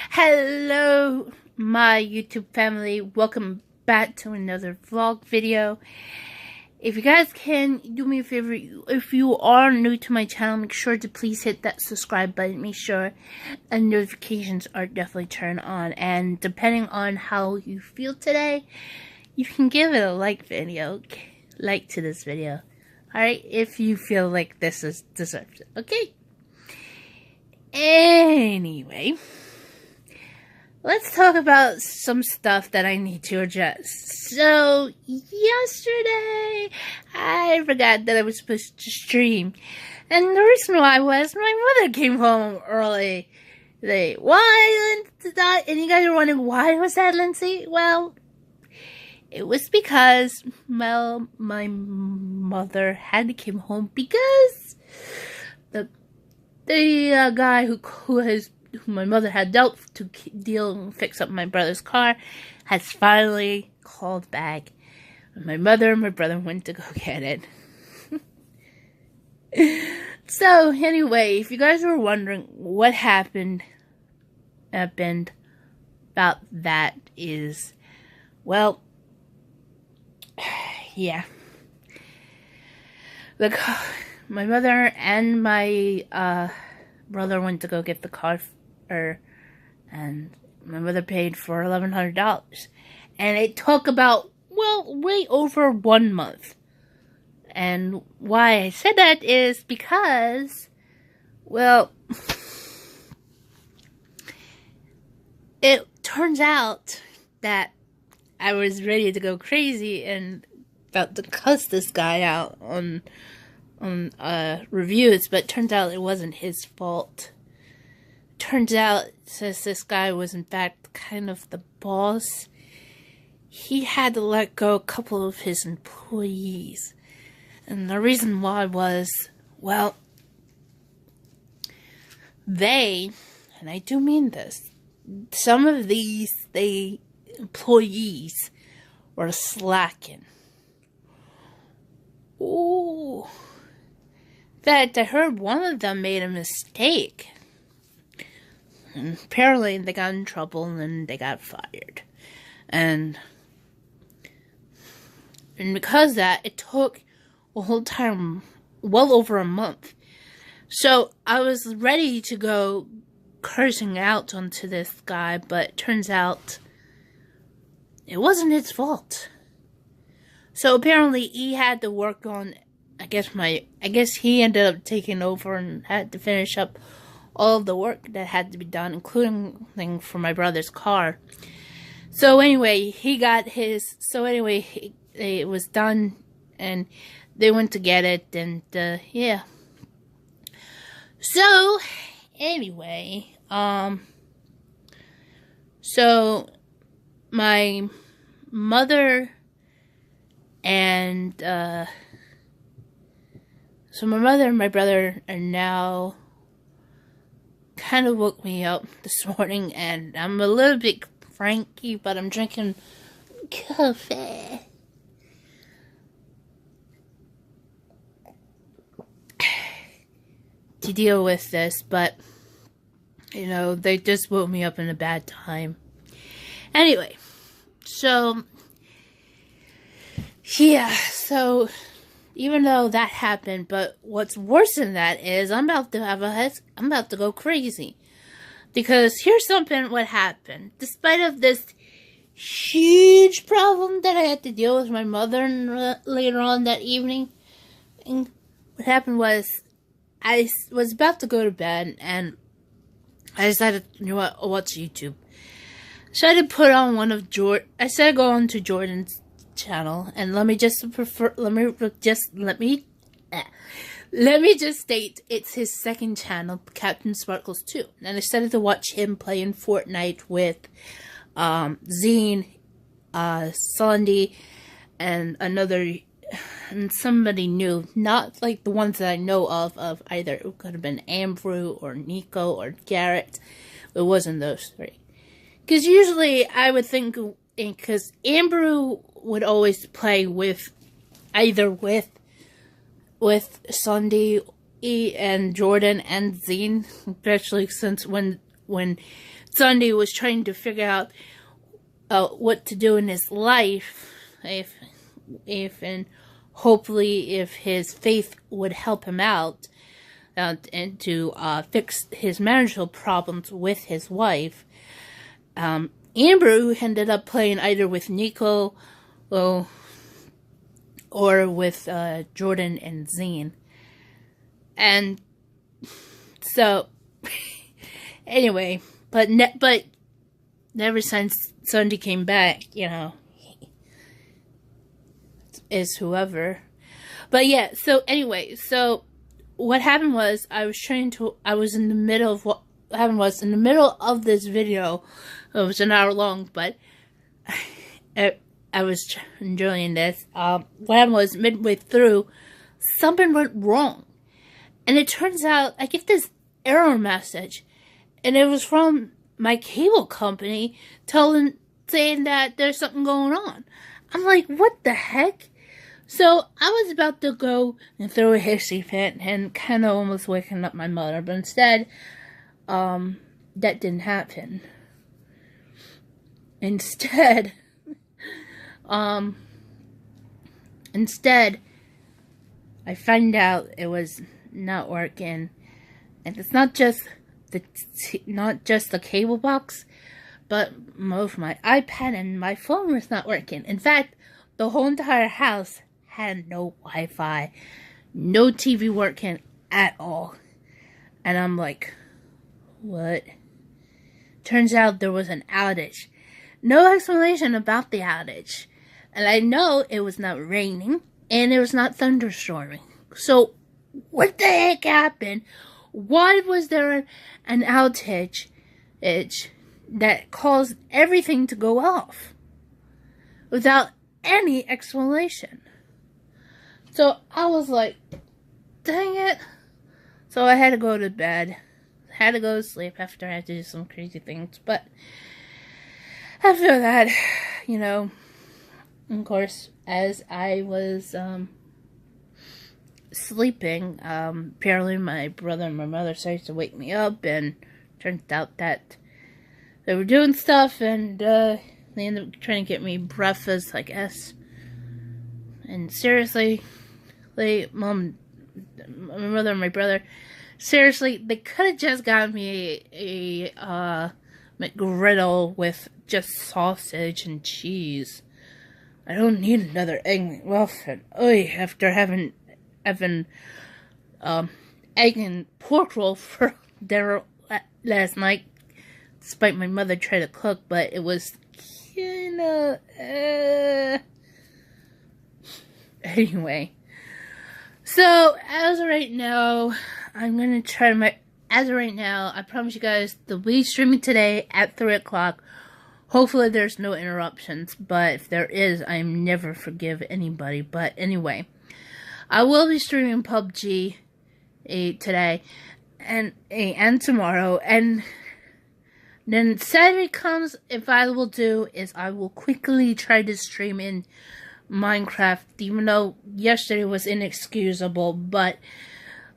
Hello, my YouTube family. Welcome back to another vlog video. If you guys can do me a favor, if you are new to my channel, make sure to please hit that subscribe button. Make sure notifications are definitely turned on. And depending on how you feel today, you can give it a like to this video. Alright, if you feel like this is deserved. Okay? Anyway, let's talk about some stuff that I need to address. So, yesterday, I forgot that I was supposed to stream. And the reason why was my mother came home early. Why did that? And you guys are wondering, why was that, Lindsay? Well, it was because, well, my mother had to come home because the guy who my mother had dealt to deal and fix up my brother's car has finally called back. My mother and my brother went to go get it. So anyway, if you guys were wondering what happened about that is, well, yeah. Look, my mother and my brother went to go get the car, and my mother paid for $1,100, and it took about, well, way over 1 month. And why I said that is because, well, it turns out that I was ready to go crazy and about to cuss this guy out on reviews, but turns out it wasn't his fault. Turns out, since this guy was in fact kind of the boss, he had to let go a couple of his employees. And the reason why was, well, and I do mean this, some of these employees were slacking. Ooh. In fact, I heard one of them made a mistake. And apparently they got in trouble and then they got fired. And because of that, it took a whole time, well over a month. So I was ready to go cursing out onto this guy, but it turns out it wasn't his fault. So apparently he had to work on, I guess he ended up taking over and had to finish up all of the work that had to be done, including for my brother's car. So anyway, it was done, and they went to get it, and yeah. So anyway, so my mother and my brother are now kind of woke me up this morning, and I'm a little bit cranky, but I'm drinking coffee to deal with this, but, you know, they just woke me up in a bad time. Anyway, so, yeah, so even though that happened, but what's worse than that is I'm about to go crazy. Because here's what happened. Despite of this huge problem that I had to deal with my mother later on that evening, and what happened was I was about to go to bed, and I decided, you know what, I'll watch YouTube. So I had to put on I said go on to Jordan's channel, and let me just state it's his second channel, Captain Sparkles 2. And I started to watch him playing Fortnite with Zine, Sandy, and somebody new, not like the ones that I know of either. It could have been Ambrew or Nico or Garrett. It wasn't those three. Because usually I would think, because Ambrew would always play with Sandy and Jordan and Zine, especially since when when Sunday was trying to figure out what to do in his life, if and hopefully if his faith would help him out, and to fix his marital problems with his wife. Amber ended up playing either with Nico or with Jordan and Zane. And so, anyway, but ever since Sunday came back, is whoever. But yeah, so anyway, so what happened was in the middle of this video. It was an hour long, but I was enjoying this. What happened was midway through, something went wrong. And it turns out I get this error message, and it was from my cable company saying that there's something going on. I'm like, what the heck? So I was about to go and throw a hissy fit and kind of almost waking up my mother, but instead, that didn't happen. Instead, I find out it was not working, and it's not just the cable box, but both my iPad and my phone was not working. In fact, the whole entire house had no Wi-Fi, no TV working at all, and I'm like, what? Turns out there was an outage. No explanation about the outage. And I know it was not raining, and it was not thunderstorming. So, what the heck happened? Why was there an outage that caused everything to go off without any explanation? So, I was like, dang it. So, I had to go to bed. I had to go to sleep after I had to do some crazy things. But after that, of course, as I was sleeping, apparently my brother and my mother started to wake me up, and turns out that they were doing stuff, and they ended up trying to get me breakfast, I guess. And seriously, my mother and my brother, seriously, they could have just got me a McGriddle with just sausage and cheese. I don't need another egg McMuffin. After having egg and pork roll for dinner last night, despite my mother trying to cook, but it was anyway. So as of right now, I promise you guys, they'll be streaming today at 3 o'clock. Hopefully there's no interruptions, but if there is, I never forgive anybody. But anyway, I will be streaming PUBG today and tomorrow, and then Saturday comes. If I will do is I will quickly try to stream in Minecraft, even though yesterday was inexcusable, but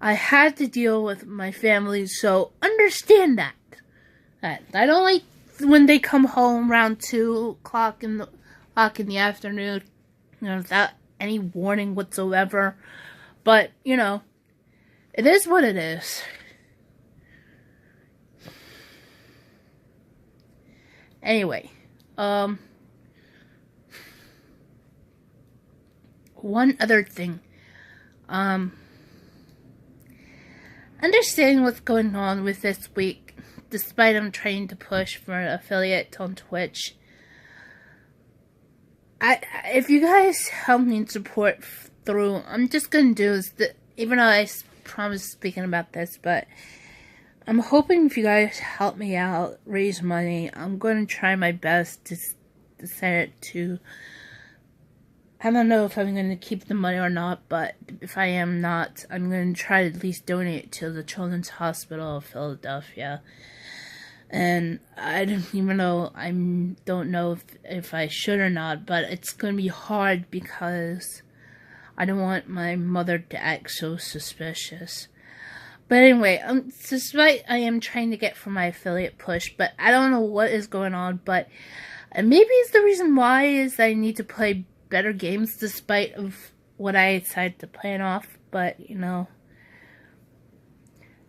I had to deal with my family, so understand that. I don't like when they come home around 2 o'clock in the afternoon, without any warning whatsoever. But, it is what it is. Anyway, one other thing. Understanding what's going on with this week, despite I'm trying to push for an affiliate on Twitch, if you guys help me and support through, I'm just gonna do is that, even though I promised speaking about this, but I'm hoping if you guys help me out, raise money, I'm going to try my best to send it to, I don't know if I'm going to keep the money or not, but if I am not, I'm going to try to at least donate it to the Children's Hospital of Philadelphia. And I don't even know, I don't know if I should or not, but it's going to be hard because I don't want my mother to act so suspicious. But anyway, despite I am trying to get for my affiliate push, but I don't know what is going on, but maybe it's the reason why is I need to play better games despite of what I decided to plan off, but, you know.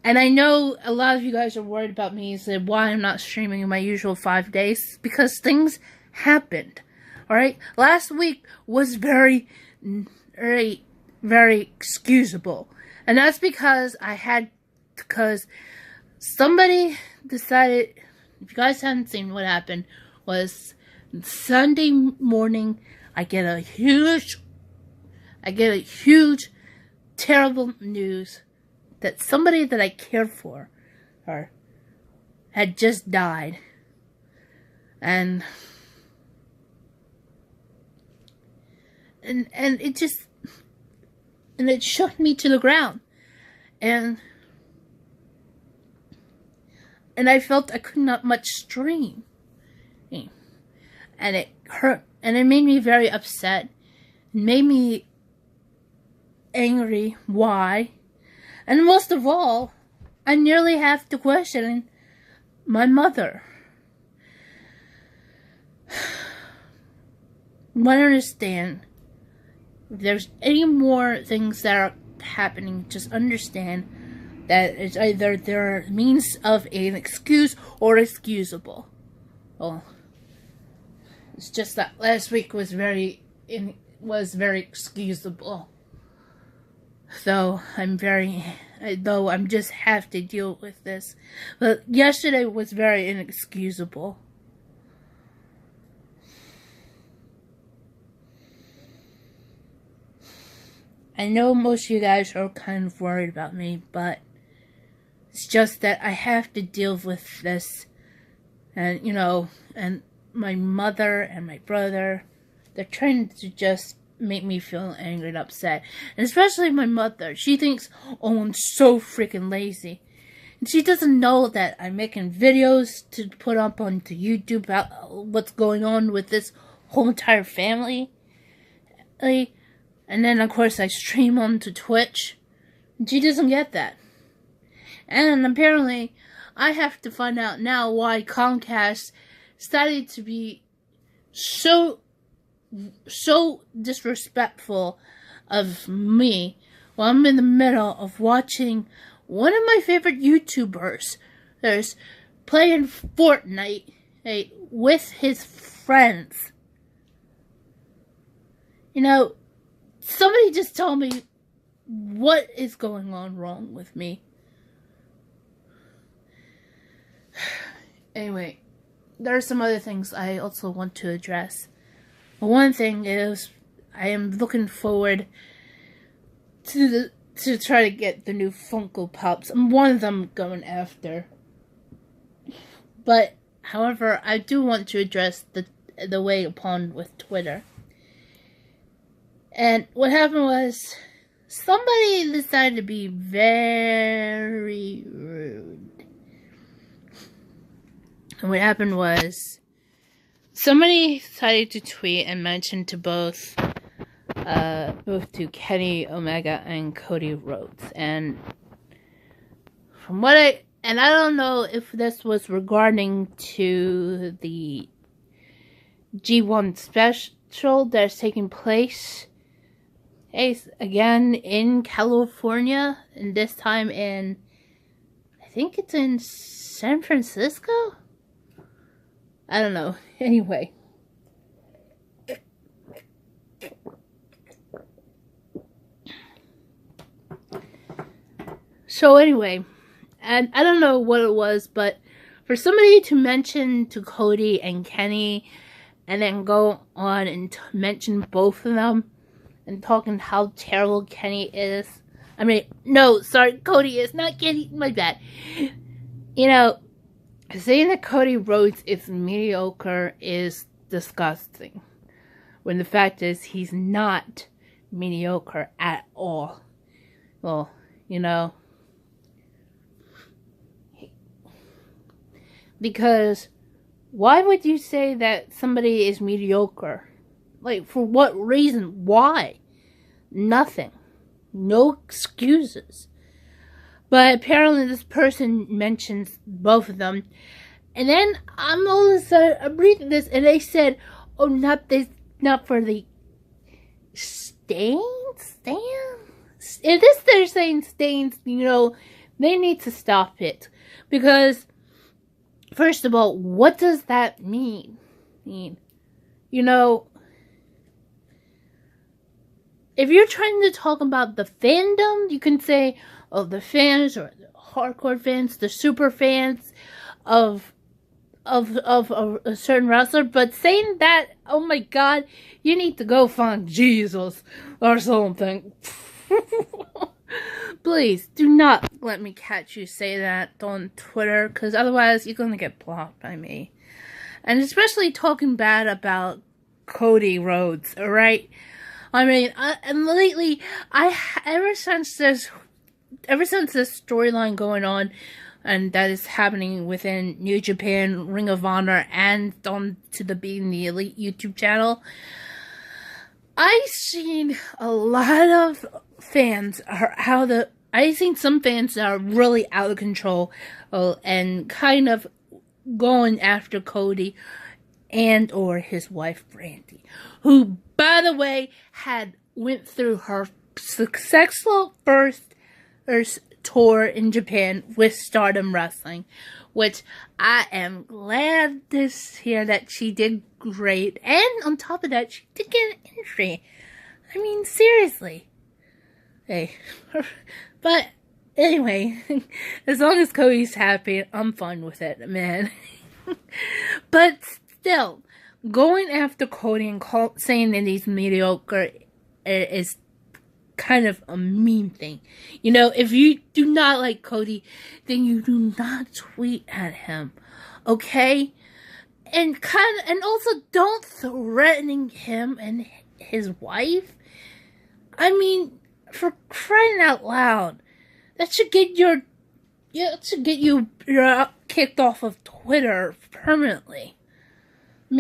And I know a lot of you guys are worried about me, said why I'm not streaming in my usual 5 days, because things happened, alright? Last week was very excusable. And that's because somebody decided, if you guys haven't seen what happened, was Sunday morning, I get a huge, terrible news that somebody that I cared for had just died. And it just, and it shook me to the ground. And I felt I could not much stream. And it hurt. And it made me very upset. It made me angry. Why? And most of all, I nearly have to question my mother. I understand. If there's any more things that are happening, just understand that it's either there means of an excuse or excusable. Well, it's just that last week was very excusable. Though I'm just have to deal with this. But yesterday was very inexcusable. I know most of you guys are kind of worried about me, but it's just that I have to deal with this. And, you know, and my mother and my brother, they're trying to just make me feel angry and upset. And especially my mother. She thinks, oh, I'm so freaking lazy. And she doesn't know that I'm making videos to put up onto YouTube about what's going on with this whole entire family. And then, of course, I stream onto Twitch. And she doesn't get that. And apparently, I have to find out now why Comcast started to be so disrespectful of me while I'm in the middle of watching one of my favorite YouTubers there's playing Fortnite with his friends. You know, somebody just tell me what is going on wrong with me. Anyway, there are some other things I also want to address. One thing is, I am looking forward to try to get the new Funko Pops. I'm one of them going after. But, however, I do want to address the way upon with Twitter. And what happened was, somebody decided to be very rude. And what happened was, somebody decided to tweet and mention to both to Kenny Omega and Cody Rhodes. And from what I don't know if this was regarding to the G1 special that's taking place again in California, and this time in, I think it's in San Francisco? I don't know. Anyway. So anyway, and I don't know what it was, but for somebody to mention to Cody and Kenny and then go on and mention both of them and talking how terrible Kenny is. I mean, no, sorry, Cody is not Kenny, my bad. You know, saying that Cody Rhodes is mediocre is disgusting. When the fact is, he's not mediocre at all. Well, you know. Because, why would you say that somebody is mediocre? Like, for what reason? Why? Nothing. No excuses. But apparently this person mentions both of them. And then I'm all of a sudden, I'm reading this, and they said, oh, not for the stains? If this they're saying stains, you know, they need to stop it. Because, first of all, what does that mean? You know, if you're trying to talk about the fandom, you can say, oh, the fans, or the hardcore fans, the super fans of a certain wrestler, but saying that, oh my god, you need to go find Jesus or something. Please, do not let me catch you say that on Twitter, because otherwise you're going to get blocked by me. And especially talking bad about Cody Rhodes, alright? I mean, and lately, ever since this storyline going on, and that is happening within New Japan, Ring of Honor, and on to the Being the Elite YouTube channel, I've seen a lot of fans I've seen some fans that are really out of control, and kind of going after Cody and or his wife Brandy, who, by the way, went through her successful first tour in Japan with Stardom Wrestling, which I am glad to hear that she did great, and on top of that, she did get an entry. I mean, seriously. Hey. But, anyway, as long as Cody's happy, I'm fine with it, man. But still, going after Cody and saying that he's mediocre is kind of a mean thing. You know, if you do not like Cody, then you do not tweet at him, okay? And also don't threatening him and his wife. I mean, for crying out loud, that should get you kicked off of Twitter permanently. I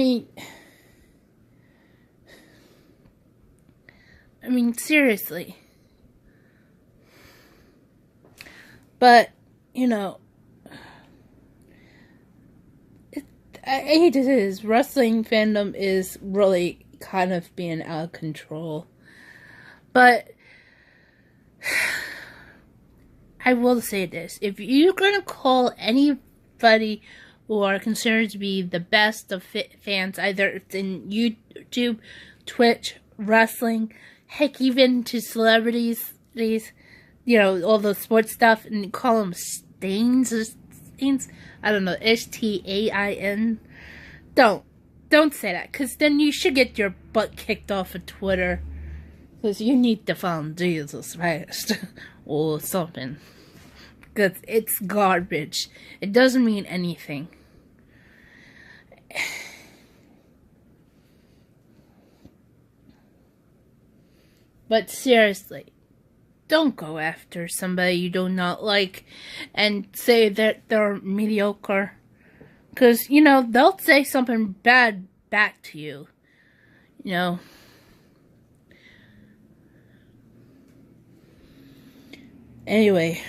mean, seriously. But, you know, I hate to say this, wrestling fandom is really kind of being out of control. But, I will say this, if you're going to call anybody who are considered to be the best of fans, either it's in YouTube, Twitch, wrestling, heck, even to celebrities, these, you know, all the sports stuff, and you call them stains, I don't know, S-T-A-I-N, don't say that, because then you should get your butt kicked off of Twitter, because you need to find Jesus first, or something, because it's garbage. It doesn't mean anything. But seriously, don't go after somebody you do not like and say that they're mediocre. Because, you know, they'll say something bad back to you. You know. Anyway.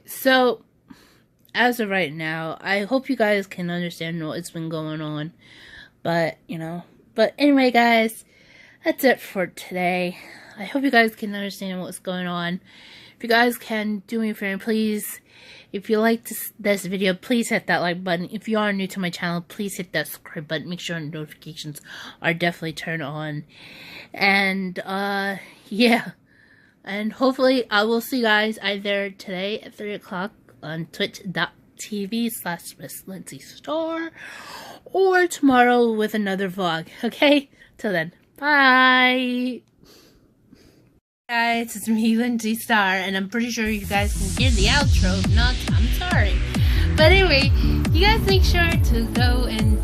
So, as of right now, I hope you guys can understand what's been going on. But, you know, anyway, guys, that's it for today. I hope you guys can understand what's going on. If you guys can, do me a favor, please. If you liked this video, please hit that like button. If you are new to my channel, please hit that subscribe button. Make sure notifications are definitely turned on. And, yeah. And hopefully, I will see you guys either today at 3 o'clock on twitch.tv/MissLindsayStar or tomorrow with another vlog. Okay? Till then, bye! Guys, it's me, Lindsay Star, and I'm pretty sure you guys can hear the outro. If not, I'm sorry. But anyway, you guys make sure to go and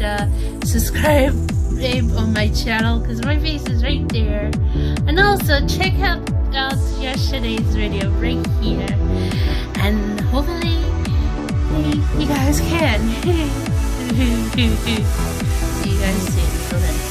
subscribe on my channel, because my face is right there. And also, check out yesterday's video right here. And hopefully, you guys can. See you guys soon. Till then.